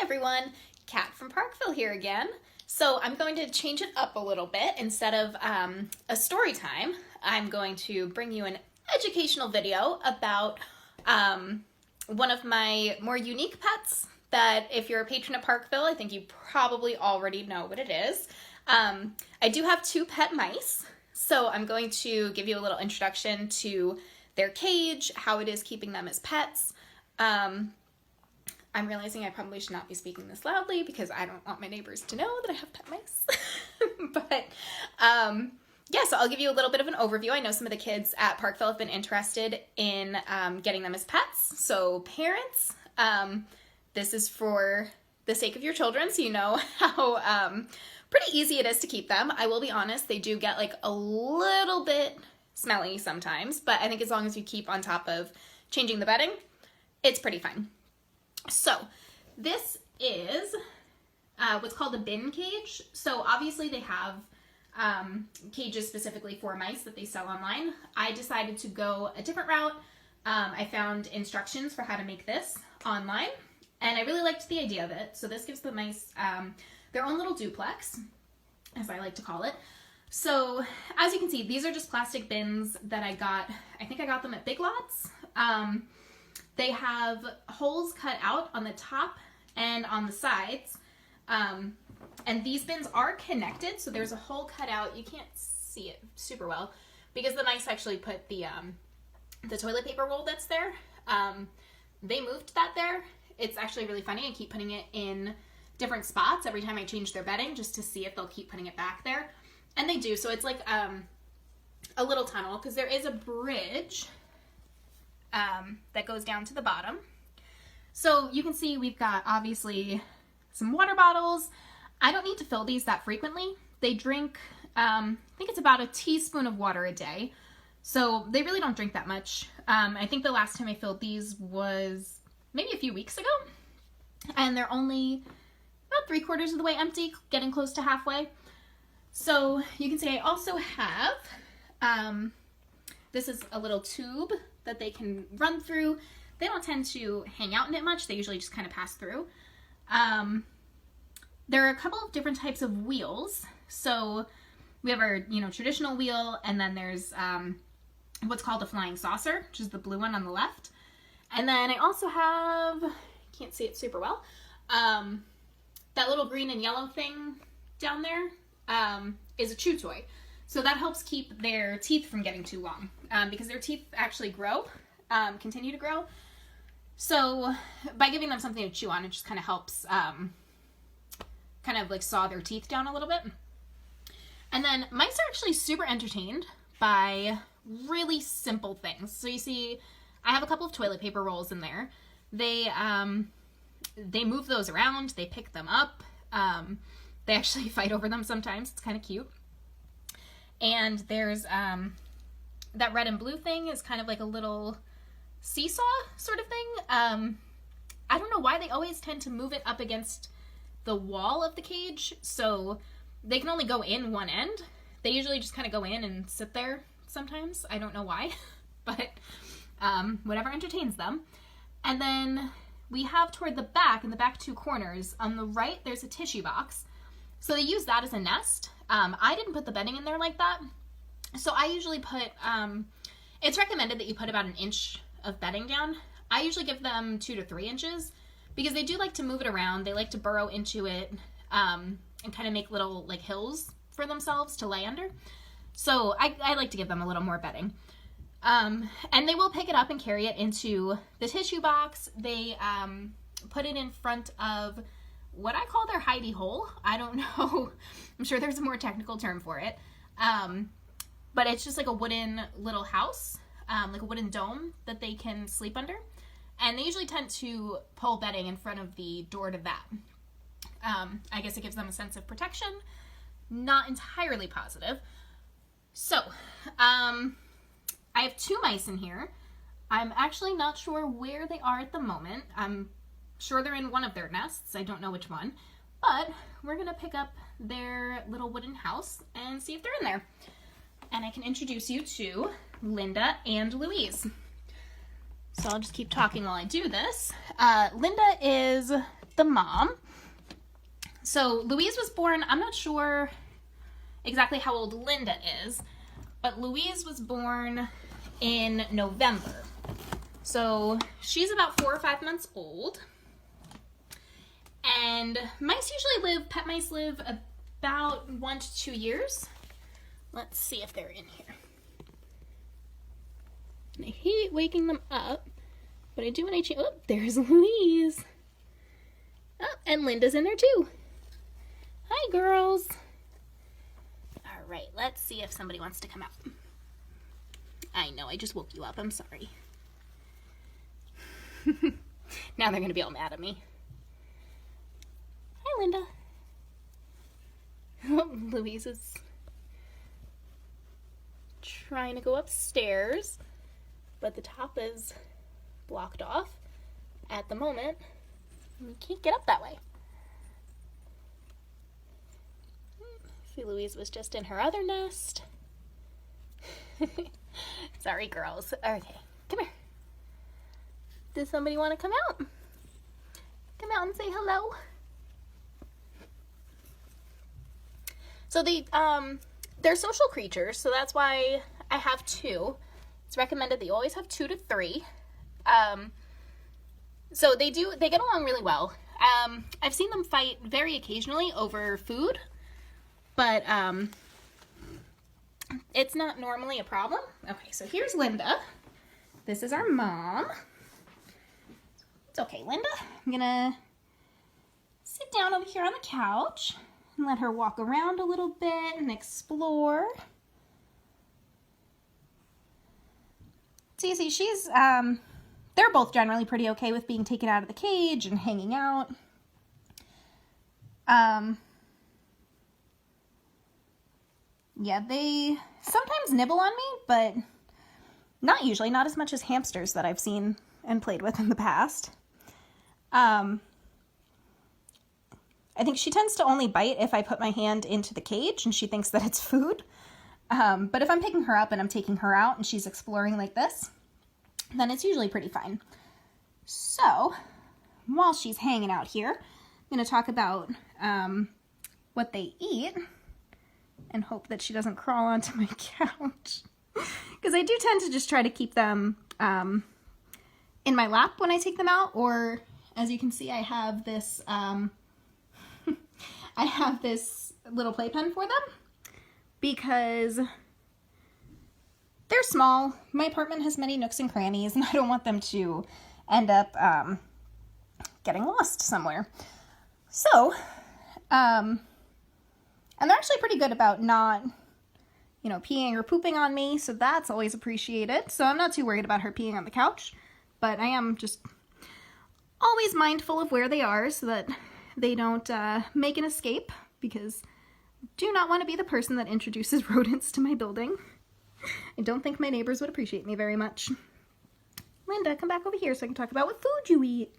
everyone, Kat from Parkville here again. So I'm going to change it up a little bit. Instead of a story time, I'm going to bring you an educational video about one of my more unique pets that if you're a patron at Parkville, I think you probably already know what it is. I do have two pet mice, so I'm going to give you a little introduction to their cage, how it is keeping them as pets. I'm realizing I probably should not be speaking this loudly because I don't want my neighbors to know that I have pet mice. But yeah, so I'll give you a little bit of an overview. I know some of the kids at Parkville have been interested in getting them as pets. So parents, this is for the sake of your children, so you know how pretty easy it is to keep them. I will be honest, they do get like a little bit smelly sometimes, but I think as long as you keep on top of changing the bedding, it's pretty fine. So this is what's called a bin cage. So obviously they have cages specifically for mice that they sell online. I decided to go a different route. I found instructions for how to make this online, and I really liked the idea of it. So this gives the mice their own little duplex, as I like to call it. So as you can see, these are just plastic bins that I got. I think I got them at Big Lots. They have holes cut out on the top and on the sides. And these bins are connected, so there's a hole cut out. You can't see it super well because the mice actually put the toilet paper roll that's there. They moved that there. It's actually really funny. I keep putting it in different spots every time I change their bedding just to see if they'll keep putting it back there. And they do. So it's like a little tunnel because there is a bridge that goes down to the bottom. So you can see we've got obviously some water bottles. I don't need to fill these that frequently. They drink, I think it's about a teaspoon of water a day. So they really don't drink that much. I think the last time I filled these was maybe a few weeks ago. And they're only about 3/4 of the way empty, getting close to halfway. So you can see I also have, this is a little tube that they can run through. They don't tend to hang out in it much. They usually just kind of pass through. There are a couple of different types of wheels. So we have our, traditional wheel, and then there's what's called a flying saucer, which is the blue one on the left. And then I also have, can't see it super well, that little green and yellow thing down there is a chew toy. So that helps keep their teeth from getting too long because their teeth actually grow, continue to grow. So by giving them something to chew on, it just kind of helps kind of like saw their teeth down a little bit. And then mice are actually super entertained by really simple things. So you see, I have a couple of toilet paper rolls in there. They move those around. They pick them up. They actually fight over them sometimes. It's kind of cute. And there's that red and blue thing is kind of like a little seesaw sort of thing. I don't know why they always tend to move it up against the wall of the cage, so they can only go in one end. They usually just kind of go in and sit there sometimes. I don't know why, but whatever entertains them. And then we have toward the back, in the back two corners, on the right, there's a tissue box. So they use that as a nest. I didn't put the bedding in there like that. So I usually put, it's recommended that you put about 1 inch of bedding down. I usually give them 2 to 3 inches because they do like to move it around. They like to burrow into it and kind of make little like hills for themselves to lay under. So I like to give them a little more bedding. And they will pick it up and carry it into the tissue box. They put it in front of what I call their hidey hole. I don't know. I'm sure there's a more technical term for it. But it's just like a wooden little house, like a wooden dome that they can sleep under. And they usually tend to pull bedding in front of the door to that. I guess it gives them a sense of protection. Not entirely positive. So, I have 2 mice in here. I'm actually not sure where they are at the moment. I'm sure they're in one of their nests. I don't know which one. But we're going to pick up their little wooden house and see if they're in there. And I can introduce you to Linda and Louise. So I'll just keep talking while I do this. Linda is the mom. So Louise was born, I'm not sure exactly how old Linda is, but Louise was born in November. So she's about 4 or 5 months old. And pet mice live about 1 to 2 years. Let's see if they're in here. And I hate waking them up, but I do want to oh, there's Louise. Oh, and Linda's in there too. Hi, girls. All right, let's see if somebody wants to come out. I know, I just woke you up. I'm sorry. Now they're going to be all mad at me. Hi, Linda. Oh, Louise is trying to go upstairs, but the top is blocked off at the moment. We can't get up that way. See, Louise was just in her other nest. Sorry, girls. Okay, come here. Does somebody want to come out? Come out and say hello. So they're social creatures, so that's why I have 2. It's recommended that you always have 2 to 3. So they get along really well. I've seen them fight very occasionally over food, but it's not normally a problem. Okay, so here's Linda. This is our mom. It's okay, Linda. I'm gonna sit down over here on the couch and let her walk around a little bit and explore. So you see, she's, they're both generally pretty okay with being taken out of the cage and hanging out. Yeah, they sometimes nibble on me, but not usually, not as much as hamsters that I've seen and played with in the past. I think she tends to only bite if I put my hand into the cage and she thinks that it's food. But if I'm picking her up and I'm taking her out and she's exploring like this, then it's usually pretty fine. So, while she's hanging out here, I'm going to talk about what they eat and hope that she doesn't crawl onto my couch. Because I do tend to just try to keep them in my lap when I take them out, or as you can see, I have this I have this little playpen for them because they're small. My apartment has many nooks and crannies, and I don't want them to end up getting lost somewhere. So, and they're actually pretty good about not, peeing or pooping on me, so that's always appreciated. So I'm not too worried about her peeing on the couch, but I am just always mindful of where they are so that they don't make an escape, because I do not want to be the person that introduces rodents to my building. I don't think my neighbors would appreciate me very much. Linda, come back over here so I can talk about what food you eat.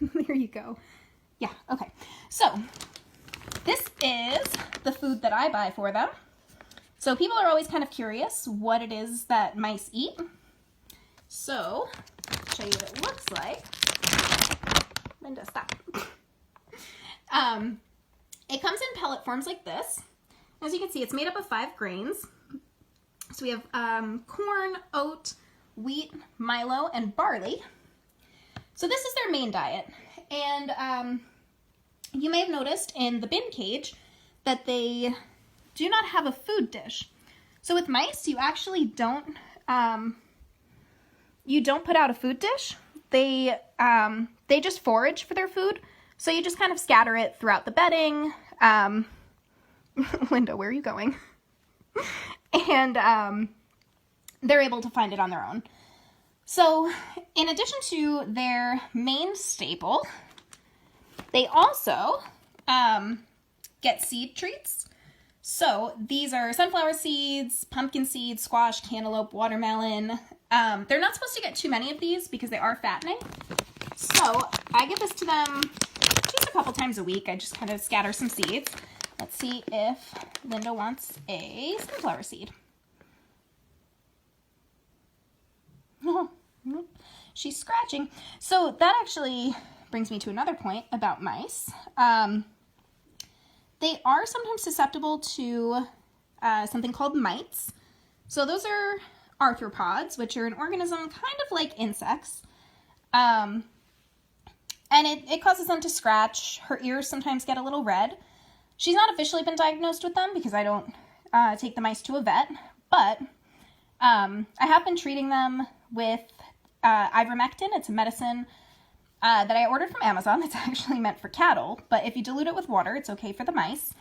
There you go. Yeah, okay. So, this is the food that I buy for them. So people are always kind of curious what it is that mice eat. So, I'll show you what it looks like. Linda, stop. It comes in pellet forms like this. As you can see, it's made up of 5 grains. So we have corn, oat, wheat, milo, and barley. So this is their main diet. And you may have noticed in the bin cage that they do not have a food dish. So with mice, you actually don't put out a food dish. They just forage for their food. So you just kind of scatter it throughout the bedding. Linda, where are you going? And they're able to find it on their own. So in addition to their main staple, they also get seed treats. So these are sunflower seeds, pumpkin seeds, squash, cantaloupe, watermelon. They're not supposed to get too many of these because they are fattening. So I give this to them just a couple times a week. I just kind of scatter some seeds. Let's see if Linda wants a sunflower seed. Oh, she's scratching. So that actually brings me to another point about mice. They are sometimes susceptible to something called mites. So those are arthropods, which are an organism kind of like insects. And it causes them to scratch. Her ears sometimes get a little red. She's not officially been diagnosed with them because I don't take the mice to a vet, but I have been treating them with ivermectin. It's a medicine that I ordered from Amazon. It's actually meant for cattle, but if you dilute it with water, it's okay for the mice.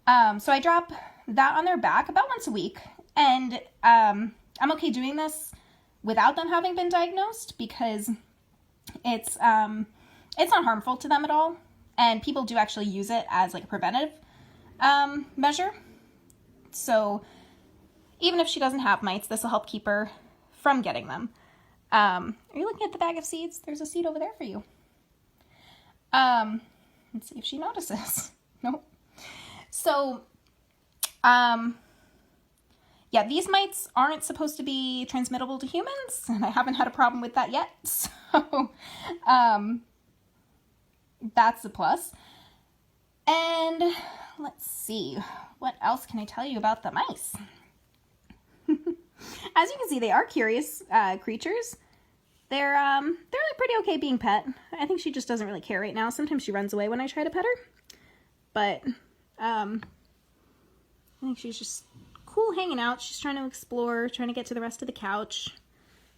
So I drop that on their back about once a week, and I'm okay doing this without them having been diagnosed because it's not harmful to them at all, and people do actually use it as like a preventative measure. So even if she doesn't have mites, this will help keep her from getting them. Are you looking at the bag of seeds? There's a seed over there for you. Let's see if she notices. Nope. So, yeah, these mites aren't supposed to be transmittable to humans, and I haven't had a problem with that yet. So, that's a plus. And let's see, what else can I tell you about the mice? As you can see, they are curious creatures. They're pretty okay being pet. I think she just doesn't really care right now. Sometimes she runs away when I try to pet her. But I think she's just cool hanging out. She's trying to explore, trying to get to the rest of the couch.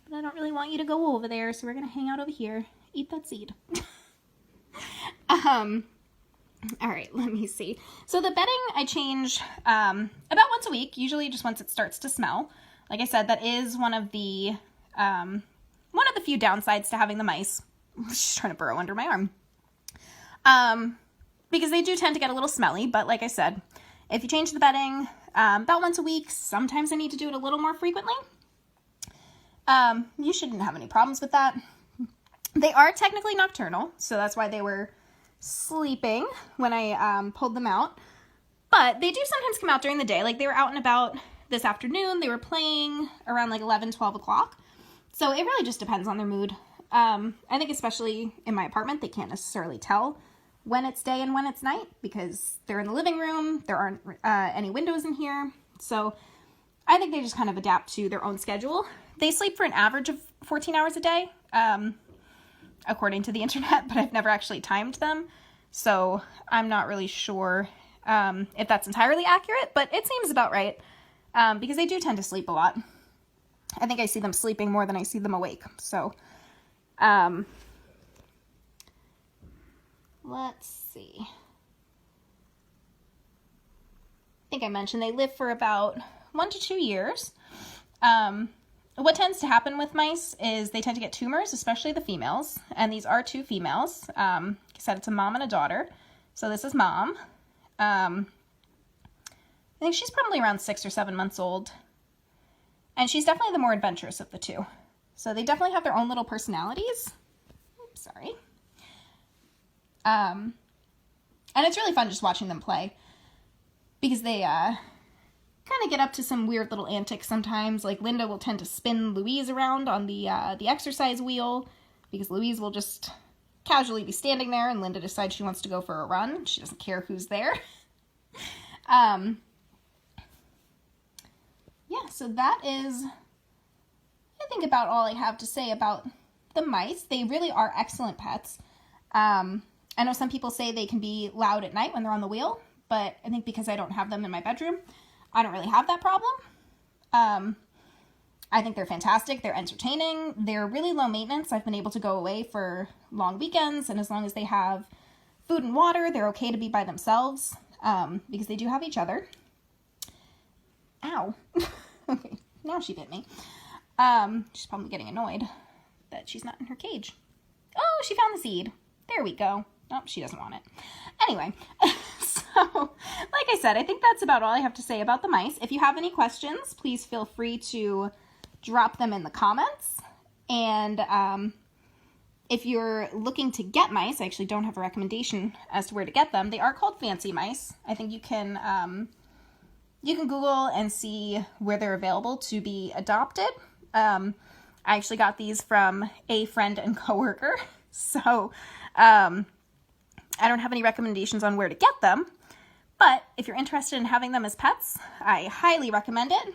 But I don't really want you to go over there, so we're going to hang out over here. Eat that seed. All right, let me see. So the bedding I change about once a week, usually just once it starts to smell. Like I said, that is one of the few downsides to having the mice. She's trying to burrow under my arm. Because they do tend to get a little smelly, but like I said, if you change the bedding about once a week, sometimes I need to do it a little more frequently. You shouldn't have any problems with that. They are technically nocturnal, so that's why they were sleeping when I pulled them out. But they do sometimes come out during the day. Like they were out and about this afternoon. They were playing around like 11, 12 o'clock. So it really just depends on their mood. I think especially in my apartment, they can't necessarily tell when it's day and when it's night because they're in the living room. There aren't any windows in here. So I think they just kind of adapt to their own schedule. They sleep for an average of 14 hours a day, according to the internet, but I've never actually timed them. So I'm not really sure if that's entirely accurate, but it seems about right because they do tend to sleep a lot. I think I see them sleeping more than I see them awake. So let's see. I think I mentioned they live for about 1 to 2 years. What tends to happen with mice is they tend to get tumors, especially the females. And these are 2 females. Like I said, it's a mom and a daughter. So this is mom. I think she's probably around 6 or 7 months old. And she's definitely the more adventurous of the 2. So they definitely have their own little personalities. Oops, sorry. And it's really fun just watching them play. Because they kind of get up to some weird little antics sometimes. Like Linda will tend to spin Louise around on the exercise wheel. Because Louise will just casually be standing there and Linda decides she wants to go for a run. She doesn't care who's there. Yeah, so that is, I think, about all I have to say about the mice. They really are excellent pets. I know some people say they can be loud at night when they're on the wheel, but I think because I don't have them in my bedroom, I don't really have that problem. I think they're fantastic. They're entertaining. They're really low maintenance. I've been able to go away for long weekends, and as long as they have food and water, they're okay to be by themselves because they do have each other. Ow. Okay, now she bit me. She's probably getting annoyed that she's not in her cage. Oh, she found the seed. There we go. Oh, she doesn't want it. Anyway, so like I said, I think that's about all I have to say about the mice. If you have any questions, please feel free to drop them in the comments. And if you're looking to get mice, I actually don't have a recommendation as to where to get them. They are called fancy mice. I think you can Google and see where they're available to be adopted. I actually got these from a friend and coworker. So I don't have any recommendations on where to get them, but if you're interested in having them as pets, I highly recommend it.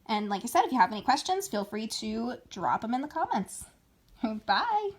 And like I said, if you have any questions, feel free to drop them in the comments. Bye!